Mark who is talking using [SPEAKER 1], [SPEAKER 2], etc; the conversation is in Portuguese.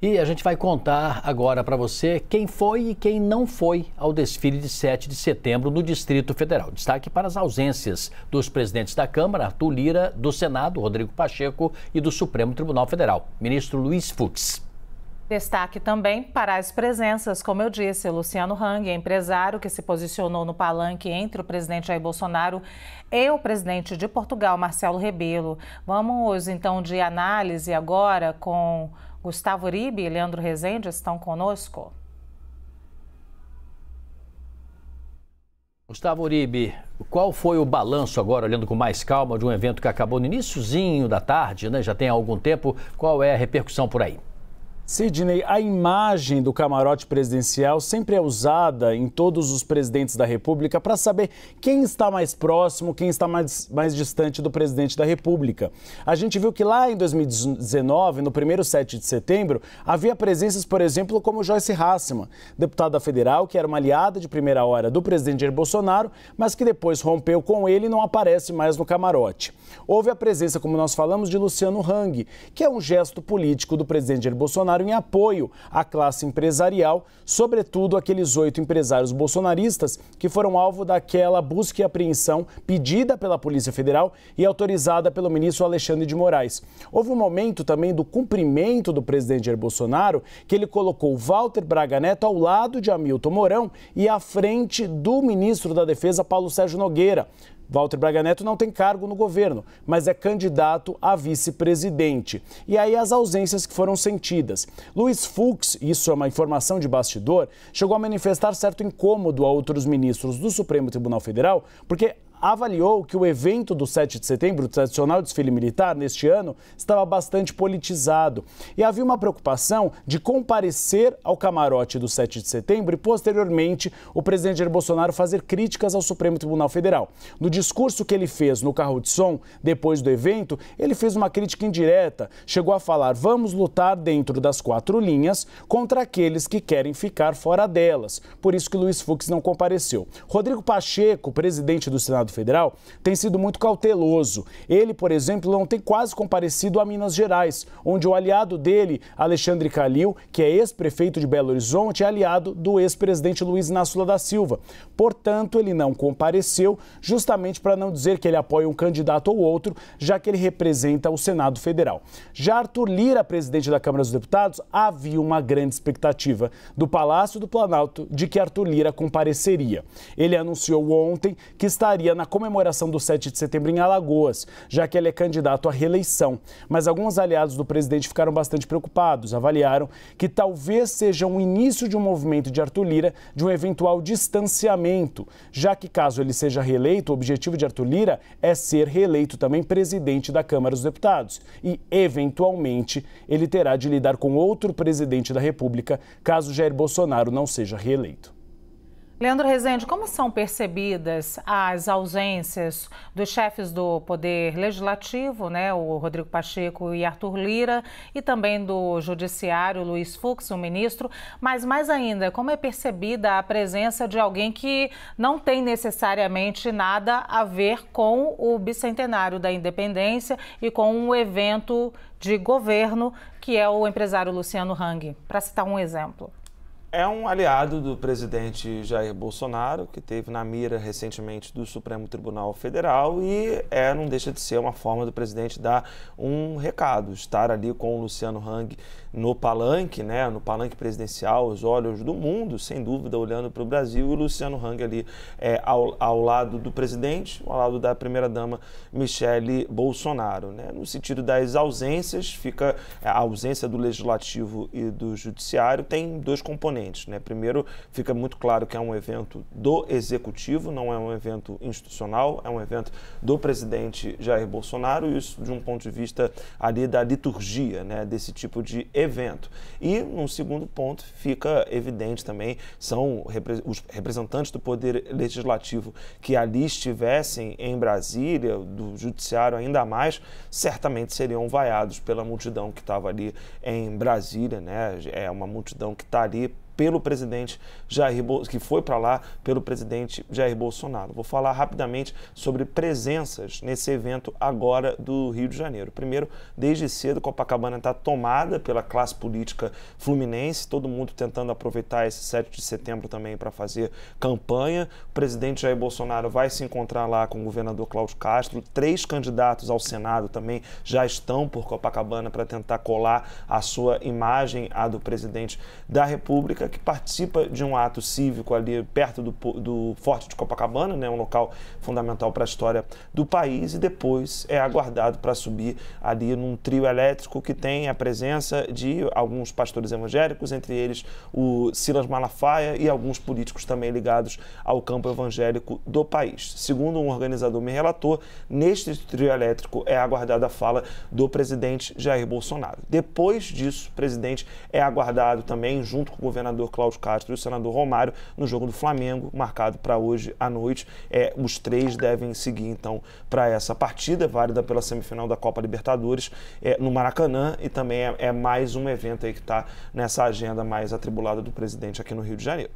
[SPEAKER 1] E a gente vai contar agora para você quem foi e quem não foi ao desfile de 7 de setembro no Distrito Federal. Destaque para as ausências dos presidentes da Câmara, Arthur Lira, do Senado, Rodrigo Pacheco, e do Supremo Tribunal Federal, ministro Luiz Fux.
[SPEAKER 2] Destaque também para as presenças, como eu disse, Luciano Hang, empresário que se posicionou no palanque entre o presidente Jair Bolsonaro e o presidente de Portugal, Marcelo Rebelo. Vamos então de análise agora com Gustavo Uribe e Leandro Rezende, estão conosco.
[SPEAKER 1] Gustavo Uribe, qual foi o balanço agora, olhando com mais calma, de um evento que acabou no iniciozinho da tarde, né? Já tem algum tempo, qual é a repercussão por aí?
[SPEAKER 3] Sidney, a imagem do camarote presidencial sempre é usada em todos os presidentes da República para saber quem está mais próximo, quem está mais distante do presidente da República. A gente viu que lá em 2019, no primeiro 7 de setembro, havia presenças, por exemplo, como Joyce Hasselmann, deputada federal, que era uma aliada de primeira hora do presidente Jair Bolsonaro, mas que depois rompeu com ele e não aparece mais no camarote. Houve a presença, como nós falamos, de Luciano Hang, que é um gesto político do presidente Jair Bolsonaro em apoio à classe empresarial, sobretudo aqueles 8 empresários bolsonaristas que foram alvo daquela busca e apreensão pedida pela Polícia Federal e autorizada pelo ministro Alexandre de Moraes. Houve um momento também do cumprimento do presidente Jair Bolsonaro que ele colocou Walter Braga Neto ao lado de Hamilton Mourão e à frente do ministro da Defesa, Paulo Sérgio Nogueira. Walter Braga Neto não tem cargo no governo, mas é candidato a vice-presidente. E aí as ausências que foram sentidas. Luiz Fux, isso é uma informação de bastidor, chegou a manifestar certo incômodo a outros ministros do Supremo Tribunal Federal, porque avaliou que o evento do 7 de setembro, o tradicional desfile militar, neste ano, estava bastante politizado. E havia uma preocupação de comparecer ao camarote do 7 de setembro e, posteriormente, o presidente Jair Bolsonaro fazer críticas ao Supremo Tribunal Federal. No discurso que ele fez no carro de som, depois do evento, ele fez uma crítica indireta. Chegou a falar: vamos lutar dentro das 4 linhas contra aqueles que querem ficar fora delas. Por isso que Luiz Fux não compareceu. Rodrigo Pacheco, presidente do Senado Federal, tem sido muito cauteloso. Ele, por exemplo, não tem quase comparecido a Minas Gerais, onde o aliado dele, Alexandre Calil, que é ex-prefeito de Belo Horizonte, é aliado do ex-presidente Luiz Inácio Lula da Silva. Portanto, ele não compareceu, justamente para não dizer que ele apoia um candidato ou outro, já que ele representa o Senado Federal. Já Arthur Lira, presidente da Câmara dos Deputados, havia uma grande expectativa do Palácio do Planalto de que Arthur Lira compareceria. Ele anunciou ontem que estaria na comemoração do 7 de setembro em Alagoas, já que ele é candidato à reeleição. Mas alguns aliados do presidente ficaram bastante preocupados, avaliaram que talvez seja um início de um movimento de Arthur Lira de um eventual distanciamento, já que caso ele seja reeleito, o objetivo de Arthur Lira é ser reeleito também presidente da Câmara dos Deputados e, eventualmente, ele terá de lidar com outro presidente da República caso Jair Bolsonaro não seja reeleito.
[SPEAKER 2] Leandro Rezende, como são percebidas as ausências dos chefes do Poder Legislativo, né, o Rodrigo Pacheco e Arthur Lira, e também do Judiciário, Luiz Fux, o ministro, mas mais ainda, como é percebida a presença de alguém que não tem necessariamente nada a ver com o bicentenário da independência e com um evento de governo, que é o empresário Luciano Hang, para citar um exemplo?
[SPEAKER 4] É um aliado do presidente Jair Bolsonaro, que teve na mira recentemente do Supremo Tribunal Federal, e não deixa de ser uma forma do presidente dar um recado, estar ali com o Luciano Hang no palanque, né, no palanque presidencial, os olhos do mundo, sem dúvida, olhando para o Brasil, e o Luciano Hang ali ao lado do presidente, ao lado da primeira-dama Michele Bolsonaro, né? No sentido das ausências, fica a ausência do Legislativo e do Judiciário, tem 2 componentes, né? Primeiro, fica muito claro que é um evento do Executivo, não é um evento institucional, é um evento do presidente Jair Bolsonaro, isso de um ponto de vista ali da liturgia, né, desse tipo de evento. E, num segundo ponto, fica evidente também, são os representantes do Poder Legislativo que ali estivessem em Brasília, do Judiciário ainda mais, certamente seriam vaiados pela multidão que estava ali em Brasília, né? É uma multidão que está ali pelo presidente que foi para lá pelo presidente Jair Bolsonaro. Vou falar rapidamente sobre presenças nesse evento agora do Rio de Janeiro. Primeiro, desde cedo, Copacabana está tomada pela classe política fluminense, todo mundo tentando aproveitar esse 7 de setembro também para fazer campanha. O presidente Jair Bolsonaro vai se encontrar lá com o governador Cláudio Castro. 3 candidatos ao Senado também já estão por Copacabana para tentar colar a sua imagem à do presidente da República, que participa de um ato cívico ali perto do Forte de Copacabana, né, um local fundamental para a história do país, e depois é aguardado para subir ali num trio elétrico que tem a presença de alguns pastores evangélicos, entre eles o Silas Malafaia e alguns políticos também ligados ao campo evangélico do país. Segundo um organizador me relatou, neste trio elétrico é aguardada a fala do presidente Jair Bolsonaro. Depois disso, o presidente é aguardado também, junto com o governador Cláudio Castro e o senador Romário, no jogo do Flamengo, marcado para hoje à noite. Os 3 devem seguir, então, para essa partida, válida pela semifinal da Copa Libertadores, no Maracanã, e também é mais um evento aí que está nessa agenda mais atribulada do presidente aqui no Rio de Janeiro.